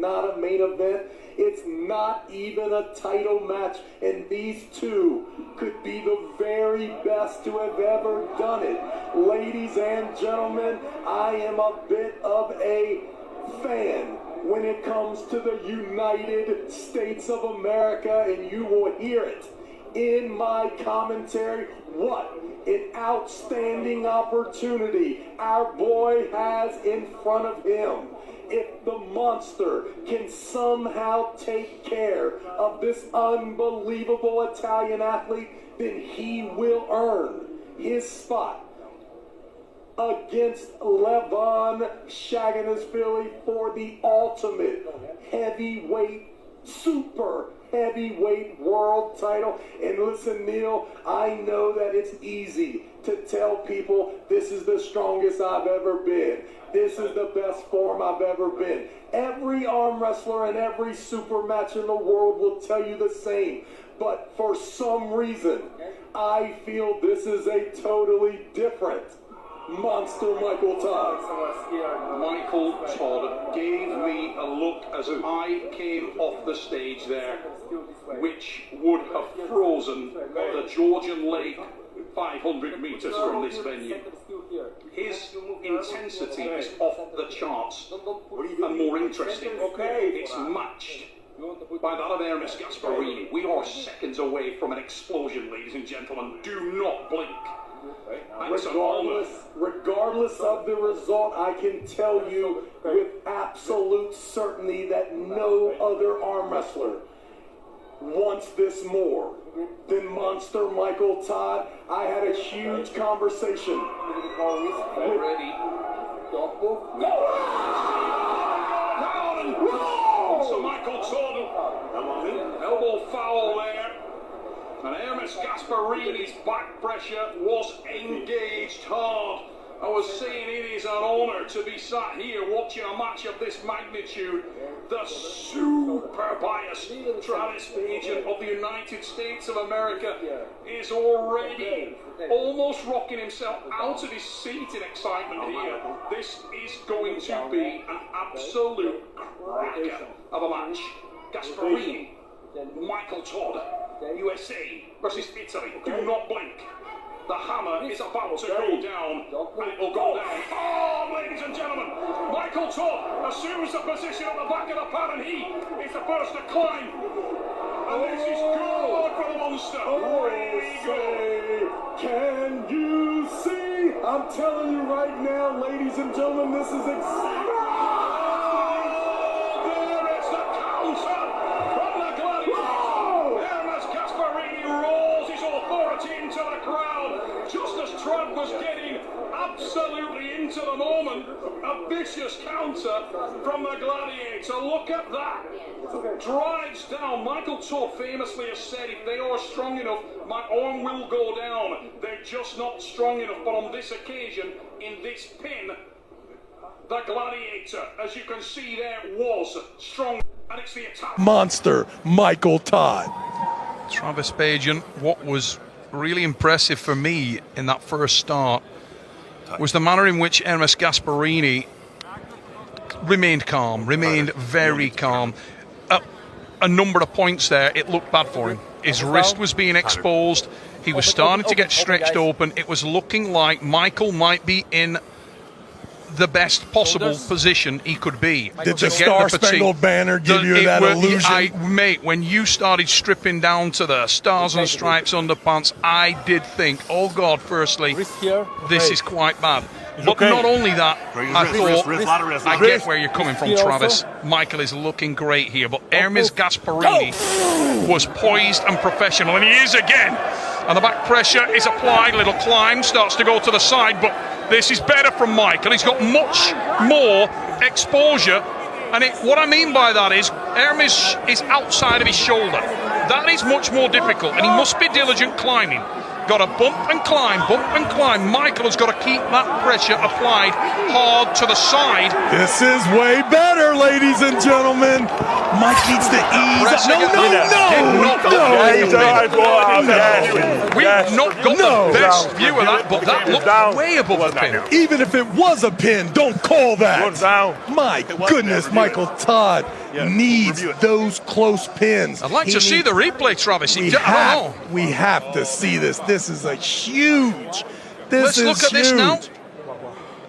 not a main event. It's not even a title match, and these two could be the very best to have ever done it. Ladies and gentlemen, I am a bit of a fan when it comes to the United States of America, and you will hear it in my commentary. What an outstanding opportunity our boy has in front of him. If the monster can somehow take care of this unbelievable Italian athlete, then he will earn his spot against Levon Shaganishvili for the ultimate heavyweight, super heavyweight world title. And listen, Neil, I know that it's easy to tell people this is the strongest I've ever been. This is the best form I've ever been. Every arm wrestler and every super match in the world will tell you the same. But for some reason, I feel this is a totally different monster Michael Todd. Michael Todd gave me a look as I came off the stage there, which would have frozen the Georgian Lake 500 meters from this venue. His intensity is off the charts and more interesting. It's matched by that of Ermes Gasparini. We are seconds away from an explosion, ladies and gentlemen. Do not blink. Regardless of the result, I can tell you with absolute certainty that no other arm wrestler wants this more than Monster Michael Todd. I had a huge conversation already. So Michael Todd, elbow foul there. And Ermes Gasparini's back pressure was engaged hard. I was saying it is an honour to be sat here watching a match of this magnitude. The super biased Travis Pageant of the United States of America is already almost rocking himself out of his seat in excitement here. This is going to be an absolute cracker of a match. Gasparini, Michael Todd, USA versus Italy. Do not blink. The hammer is about to go down, and it will go down. Oh, ladies and gentlemen, Michael Todd assumes the position at the back of the pad, and he is the first to climb. And this is good for the monster. Really good. Can you see? I'm telling you right now, ladies and gentlemen, this is exactly. There is the counter from the gladiator. Ermes Gasparini rolls his authority into the crowd. Just as Trump was getting absolutely into the moment, a vicious counter from the gladiator. Look at that. Drives down. Michael Todd famously has said, if they are strong enough, my arm will go down. They're just not strong enough. But on this occasion, in this pin, the gladiator, as you can see there, was strong. And it's the attack. Monster Michael Todd. Travis Pageant, what was really impressive for me in that first start was the manner in which Ermes Gasparini remained calm, remained very calm. A number of points there, it looked bad for him. His wrist was being exposed. He was starting to get stretched open. It was looking like Michael might be in the best possible position he could be. Did the Star-Spangled Banner give you that illusion? Mate, when you started stripping down to the Stars and Stripes underpants, I did think, oh God, firstly, this is quite bad. But not only that, I thought, I get where you're coming from, Travis. Michael is looking great here, but Ermes Gasparini was poised and professional, and he is again. And the back pressure is applied, little climb, starts to go to the side, but this is better from Michael. He's got much more exposure, and what I mean by that is Ermes is outside of his shoulder. That is much more difficult, and he must be diligent climbing. Got to bump and climb, bump and climb. Michael has got to keep that pressure applied hard to the side. This is way better, ladies and gentlemen. Mike needs to ease up. We've not got the best view of that, but that looked way above the pin. Even if it was a pin, don't call that. My goodness, Michael Todd needs those close pins. I'd like to see the replay, Travis. We have to see this. This is a huge. Let's look at this now.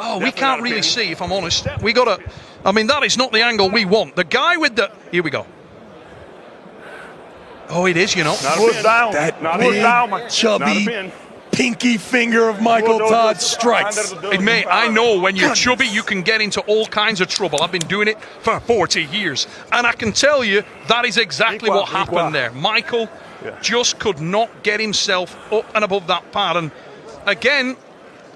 Oh, we can't really see, if I'm honest. We got to. I mean, that is not the angle we want. The guy with the. Here we go. Oh, it is, you know. That big, chubby, pinky finger of Michael Todd strikes. Hey, mate, I know when you're chubby, you can get into all kinds of trouble. I've been doing it for 40 years. And I can tell you, that is exactly what happened there. Michael just could not get himself up and above that pad. And again,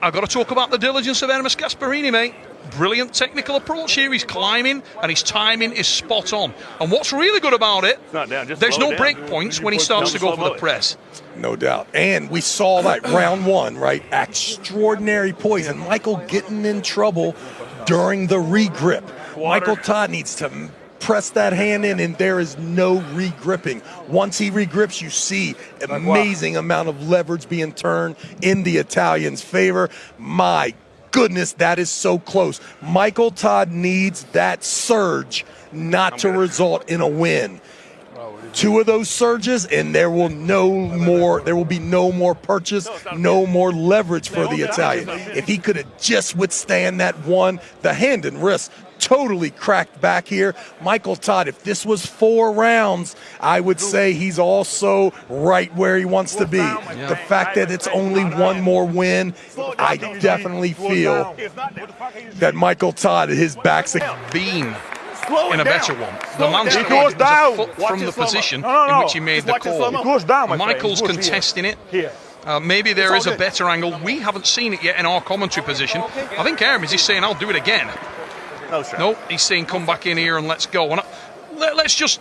I've got to talk about the diligence of Ermes Gasparini, mate. Brilliant technical approach here. He's climbing and his timing is spot on. And what's really good about it, there's no break points when he starts to go for the press. No doubt. And we saw that round one, right? Extraordinary poise. And Michael getting in trouble during the regrip. Michael Todd needs to press that hand in, and there is no regripping. Once he regrips, you see amazing amount of leverage being turned in the Italian's favor. My goodness, that is so close. Michael Todd needs that surge not to result in a win. Two of those surges, and there will be no more purchase, no more leverage for the Italian. If he could have just withstand that one, the hand and wrist totally cracked back here. Michael Todd, if this was 4 rounds, I would say he's also right where he wants to be. The fact that it's only one more win, I definitely feel that Michael Todd, his back's been in a better one. The man's goes down from the position in which he made the call. Michael's contesting it. Maybe there is a better angle. We haven't seen it yet in our commentary position. I think Ermes is saying, I'll do it again. No, he's saying, come back in here and let's go. And let's just,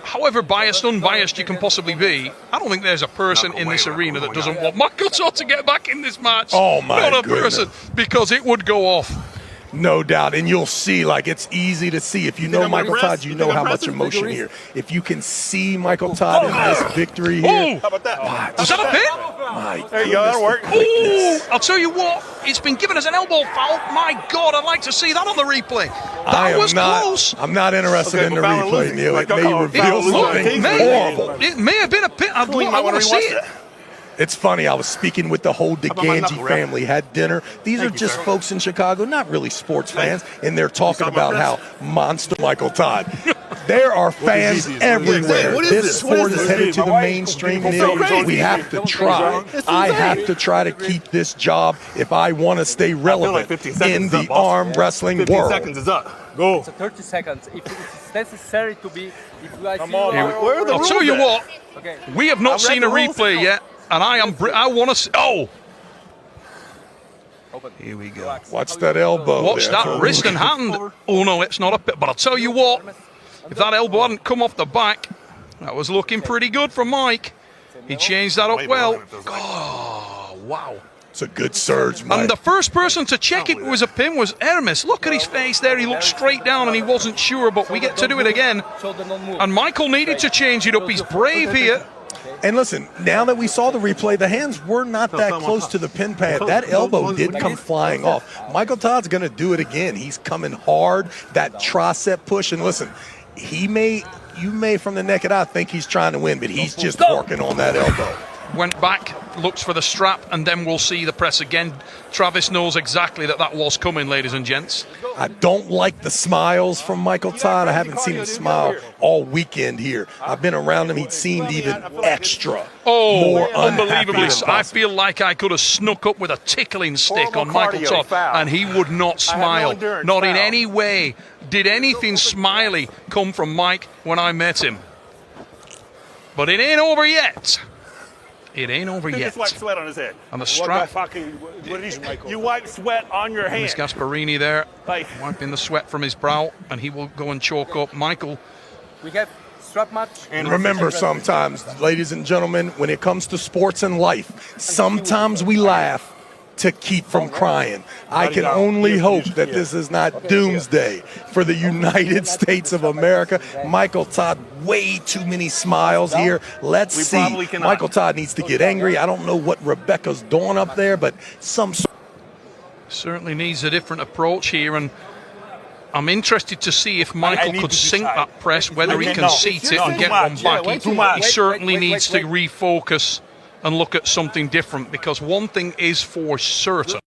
however biased, unbiased you can possibly be, I don't think there's a person in this arena that doesn't want Michael Todd to get back in this match. Oh, my Not a person, because it would go off. No doubt, and you'll see, like, it's easy to see. If you know Michael Todd, you know how much emotion here. If you can see Michael Todd in this victory here. How about that? Was that a pin? There you go, that'll work. I'll tell you what, it's been given as an elbow foul. My God, I'd like to see that on the replay. That was close. I'm not interested in the replay, Neil. It may reveal something horrible. It may have been a pin. I want to see it. It's funny, I was speaking with the whole DeGangi family, had dinner. These are just folks in Chicago, not really sports fans, and they're talking about how monster Michael Todd. There are fans everywhere. This sport is headed to the mainstream. We have to try. I have to try to keep this job if I want to stay relevant in the arm wrestling world. 15 seconds is up. Go. So 30 seconds. If it's necessary to be, I'll tell you what, we have not seen a replay yet. And I want to see. Oh! Here we go. Watch that elbow. Watch that wrist and hand. Oh, no, it's not a pit. But I'll tell you what, if that elbow hadn't come off the back, that was looking pretty good from Mike. He changed that up well. Oh, wow. It's a good surge, Mike. And the first person to check it was a pin was Ermes. Look at his face there. He looked straight down and he wasn't sure, but we get to do it again. And Michael needed to change it up. He's brave here. And listen, now that we saw the replay, the hands were not that close to the pin pad. That elbow did come flying off. Michael Todd's going to do it again. He's coming hard, that tricep push. And listen, you may from the naked eye think he's trying to win, but he's just working on that elbow. Went back, looks for the strap, and then we'll see the press again. Travis knows exactly that was coming, ladies and gents. I don't like the smiles from Michael Todd. I haven't seen him smile all weekend here. I've been around him. He seemed even extra. More unbelievably. I feel like I could have snuck up with a tickling stick on Michael Todd, and he would not smile. Not in any way did anything smiley come from Mike when I met him. But it ain't over yet. It ain't over yet. Just wipe sweat on his head. And the strap. You wipe sweat on your hand. Ermes Gasparini there, wiping the sweat from his brow, and he will go and chalk up. Michael. We have strap match. And remember, sometimes, ladies and gentlemen, when it comes to sports and life, sometimes we laugh, to keep from crying. I can only hope that this is not doomsday for the United States of America. Michael Todd, way too many smiles here. Let's see. Michael Todd needs to get angry. I don't know what Rebecca's doing up there, but certainly needs a different approach here, and I'm interested to see if Michael could sink that press, whether he can seat it and get one back. He certainly needs to refocus and look at something different, because one thing is for certain.